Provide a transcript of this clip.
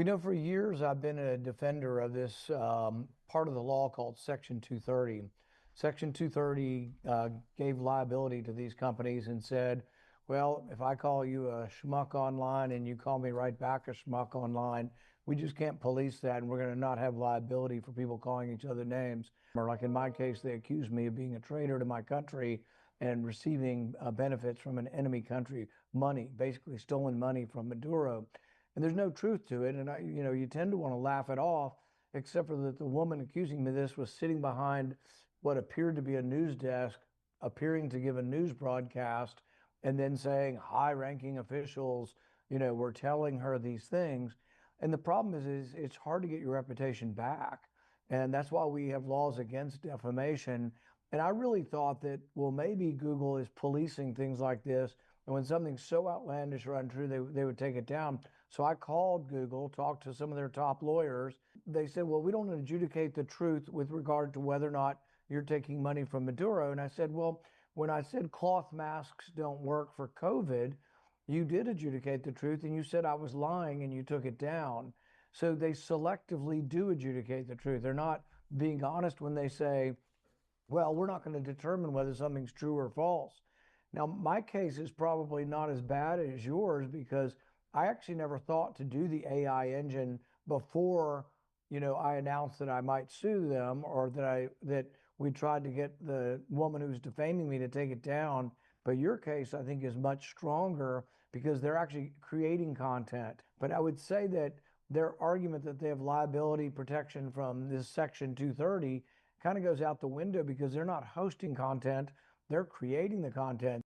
We know for years I've been a defender of this part of the law called Section 230. Section 230 gave liability to these companies and said, well, if I call you a schmuck online and you call me right back a schmuck online, we just can't police that and we're going to not have liability for people calling each other names. Or like in my case, they accused me of being a traitor to my country and receiving benefits from an enemy country, money, basically stolen money from Maduro. And there's no truth to it. And you tend to want to laugh it off, except for that the woman accusing me of this was sitting behind what appeared to be a news desk, appearing to give a news broadcast, and then saying high-ranking officials, were telling her these things. And the problem is it's hard to get your reputation back. And that's why we have laws against defamation. And I really thought that, well, maybe Google is policing things like this. And when something's so outlandish or untrue, they would take it down. So I called Google, talked to some of their top lawyers. They said, well, we don't adjudicate the truth with regard to whether or not you're taking money from Maduro. And I said, well, when I said cloth masks don't work for COVID, you did adjudicate the truth and you said I was lying and you took it down. So they selectively do adjudicate the truth. They're not being honest when they say, well, we're not going to determine whether something's true or false. Now, my case is probably not as bad as yours because I actually never thought to do the AI engine before, I announced that I might sue them or that we tried to get the woman who's defaming me to take it down. But your case, I think, is much stronger because they're actually creating content. But I would say that their argument that they have liability protection from this Section 230 kind of goes out the window because they're not hosting content, they're creating the content.